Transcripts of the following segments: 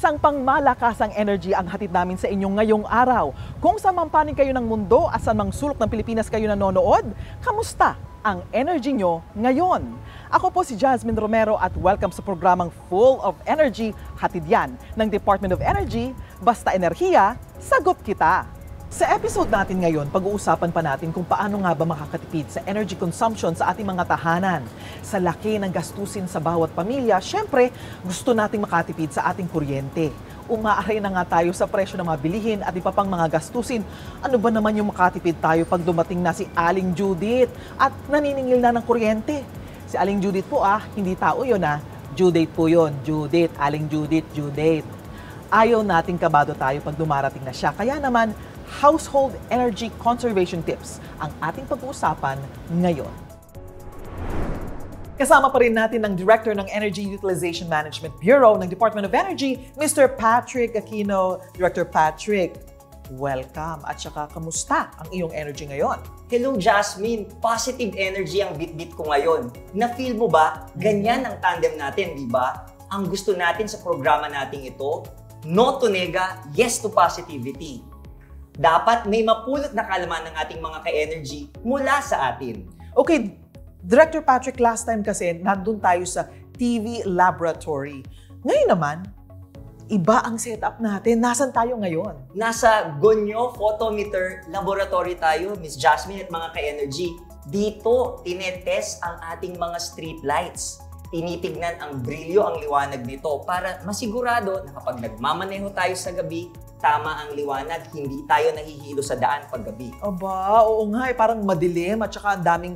Isang pangmalakasang energy ang hatid namin sa inyo ngayong araw. Kung sa mampanin kayo ng mundo at sa mang sulok ng Pilipinas kayo nanonood, kamusta ang energy nyo ngayon? Ako po si Jasmine Romero at welcome sa programang Full of Energy, hatid yan ng Department of Energy. Basta enerhiya, sagot kita. Sa episode natin ngayon, pag-uusapan pa natin kung paano nga ba makakatipid sa energy consumption sa ating mga tahanan. Sa laki ng gastusin sa bawat pamilya, syempre gusto nating makatipid sa ating kuryente. Umaaray na nga tayo sa presyo ng mga bilihin at iba pang mga gastusin. Ano ba naman yung makatipid tayo pag dumating na si Aling Judith at naniningil na ng kuryente? Si Aling Judith po hindi tao yun Due date po yun. Judith, Aling Judith, due date. Ayaw nating kabado tayo pag dumarating na siya. Kaya naman, household energy conservation tips ang ating pag-uusapan ngayon. Kasama pa rin natin ang Director ng Energy Utilization Management Bureau ng Department of Energy, Mr. Patrick Aquino. Director Patrick, welcome. At saka, kamusta ang iyong energy ngayon? Hello Jasmine, positive energy ang bit-bit ko ngayon. Na-feel mo ba? Ganyan ang tandem natin, di ba? Ang gusto natin sa programa nating ito, no to nega, yes to positivity. Dapat may mapulot na kalaman ng ating mga ka-energy mula sa atin. Okay, Director Patrick, last time kasi nandun tayo sa TV laboratory. Ngayon naman, iba ang setup natin. Nasaan tayo ngayon? Nasa Gonyo Photometer Laboratory tayo, Miss Jasmine at mga ka-energy. Dito, tinetest ang ating mga street lights. Tinitignan ang brilyo, ang liwanag nito para masigurado na kapag nagmamaneho tayo sa gabi, tama ang liwanag, hindi tayo nahihilo sa daan paggabi. Aba, oo nga parang madilim at saka ang daming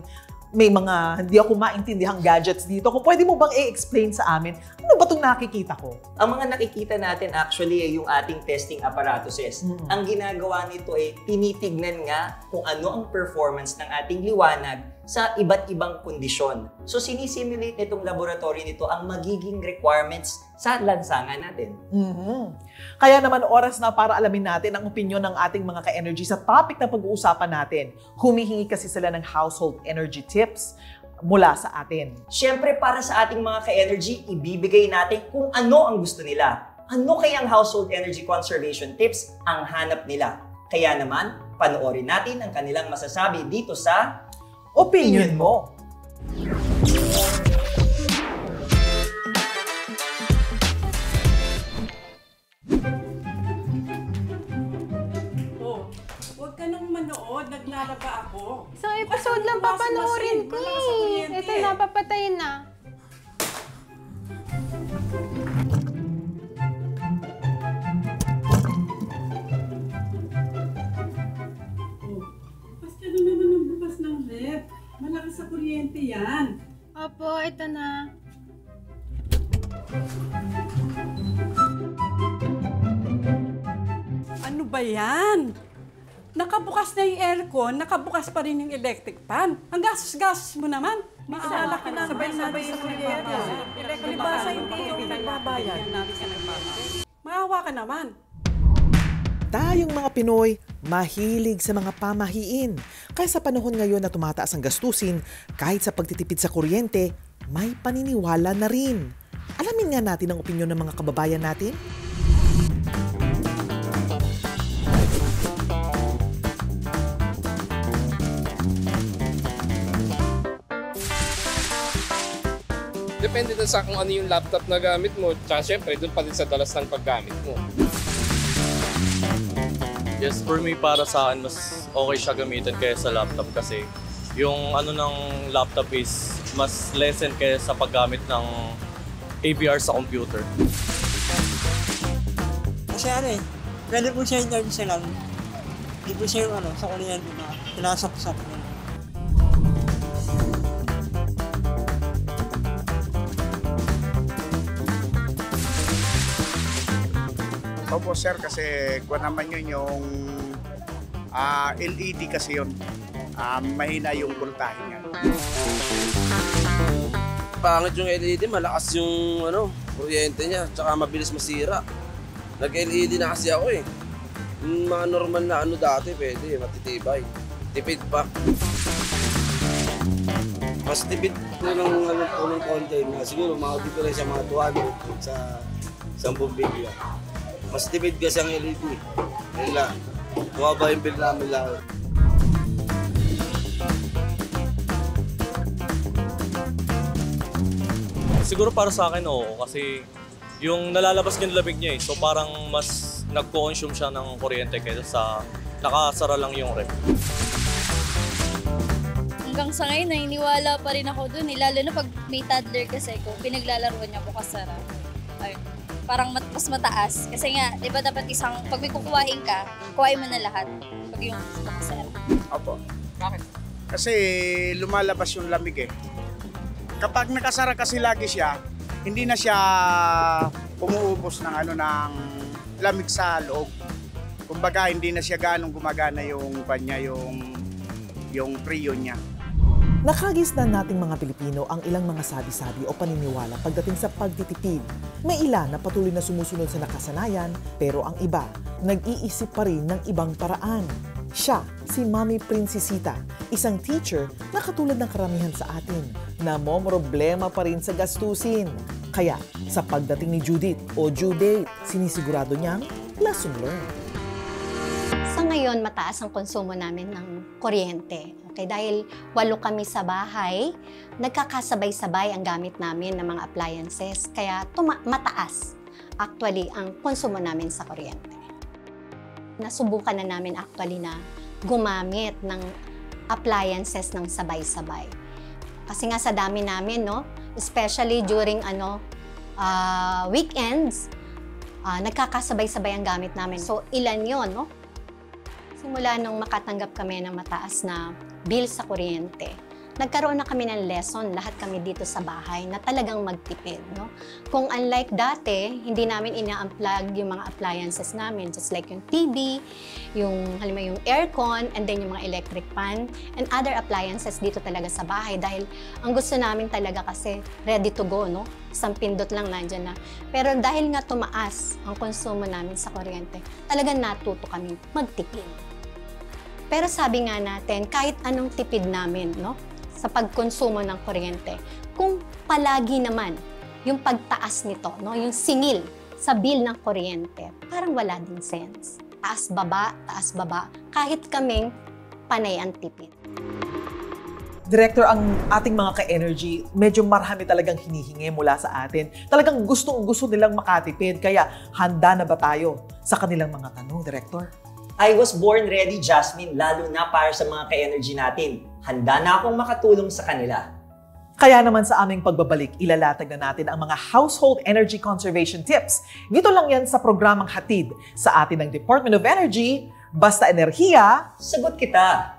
may mga hindi ako maintindihang gadgets dito. Kung pwede mo bang i-explain sa amin, ano ba itong nakikita ko? Ang mga nakikita natin actually ay yung ating testing apparatuses. Ang ginagawa nito ay tinitignan nga kung ano ang performance ng ating liwanag sa iba't ibang kondisyon. So sinisimulate nitong laboratory nito ang magiging requirements sa lansangan natin. Kaya naman oras na para alamin natin ang opinyon ng ating mga ka-energy sa topic na pag-uusapan natin. Humihingi kasi sila ng household energy tips mula sa atin. Siyempre para sa ating mga ka-energy, ibibigay natin kung ano ang gusto nila. Ano kaya ang household energy conservation tips ang hanap nila? Kaya naman, panoorin natin ang kanilang masasabi dito sa Opinion mo. Huwag ka nang manood, naglalaba ako. Isang episode lang papanoorin ko Ito na, papatayin na. Basta na naman ang bukas ng rep. Malakas sa kuryente yan. Opo, ito na. Ano ba yan? Nakabukas na yung aircon, nakabukas pa rin yung electric fan. Ang gastos-gastos mo naman. Maalala ka na sabay-sabay sa kuryente. Palibasa hindi yung nagbabayad. Maawa ka naman. Tayong mga Pinoy, mahilig sa mga pamahiin. Kaya sa panahon ngayon na tumataas ang gastusin, kahit sa pagtitipid sa kuryente, may paniniwala na rin. Alamin nga natin ang opinyon ng mga kababayan natin. Depende din sa kung ano yung laptop na gamit mo. Tsaka syempre, doon pa din sa dalas ng paggamit mo. Yes, for me, para sa akin, mas okay siya gamitin kaya sa laptop kasi yung ano ng laptop is mas lessen kaya sa paggamit ng AVR sa computer. Kasi pwede po siya i-charge sa lang. Hindi po siya yung sa kuryente na pinasok-sak mo. Opo sir, kasi kung naman yun yung LED kasi yun, mahina yung voltahe niya. Pangit yung LED, malakas yung kuryente niya, tsaka mabilis masira. Nag-LED na kasi ako eh. Yung mga normal na dati, pwede, matitibay. Tipid pa. Mas tipid po ng konti. Siguro, mga dito rin sa mga 200 sa 10 billion. Mas tipid kasi ang LED. Kaya bumaba yung bill namin lahat. Siguro para sa akin, oo. Kasi yung nalalabas yung lamig niya eh. So parang mas nagko-consume siya ng kuryente kaysa sa nakasara lang yung ref. Hanggang sa ngayon, naniniwala pa rin ako dun. Lalo na pag may toddler kasi ko, pinaglalaruan niya bukas sara. Ay, parang mas mataas. Kasi nga, di ba dapat pag may kukuhain ka, kuhain mo na lahat. Pag yung nakasara. Opo. Bakit? Kasi lumalabas yung lamig eh. Kapag nakasara kasi lagi siya, hindi na siya umuubos ng ng lamig sa loob. Kumbaga hindi na siya ganong gumagana yung kanya, yung priyo niya. Nakagisnan nating mga Pilipino ang ilang mga sabi-sabi o paniniwala pagdating sa pagtitipid. May ilan na patuloy na sumusunod sa nakasanayan, pero ang iba, nag-iisip pa rin ng ibang paraan. Siya, si Mami Princesita, isang teacher na katulad ng karamihan sa atin, na problema pa rin sa gastusin. Kaya, sa pagdating ni Judith o due date, sinisigurado niyang lesson learned. Sa ngayon, mataas ang konsumo namin ng kuryente. Okay, dahil 8 kami sa bahay, nagkakasabay-sabay ang gamit namin ng mga appliances. Kaya mataas actually ang konsumo namin sa kuryente. Nasubukan na namin actually na gumamit ng appliances ng sabay-sabay. Kasi nga sa dami namin, no? Especially during weekends, nagkakasabay-sabay ang gamit namin. So ilan yon, no? Simula nung makatanggap kami ng mataas na bill sa kuryente, nagkaroon na kami ng lesson, lahat kami dito sa bahay, na talagang magtipid. No? Kung unlike dati, hindi namin ina-unplug yung mga appliances namin, just like yung TV, yung aircon, and then yung mga electric fan, and other appliances dito talaga sa bahay. Dahil ang gusto namin talaga kasi ready to go, no? Isang pindot lang nandyan na. Pero dahil nga tumaas ang konsumo namin sa kuryente, talagang natuto kami magtipid. Pero sabi nga natin, kahit anong tipid namin, no? Sa pagkonsumo ng kuryente, kung palagi naman yung pagtaas nito, no, yung singil sa bill ng kuryente, parang wala din sense. Taas baba, kahit kaming panay ang tipid. Director, ang ating mga ka-energy, medyo marami talagang hinihingi mula sa atin. Talagang gustong-gusto nilang makatipid, kaya handa na ba tayo sa kanilang mga tanong, Director? I was born ready, Jasmine, lalo na para sa mga ka-energy natin. Handa na akong makatulong sa kanila. Kaya naman sa aming pagbabalik, ilalatag na natin ang mga household energy conservation tips. Dito lang yan sa programang hatid sa atin ng Department of Energy, Basta Enerhiya, sagot kita!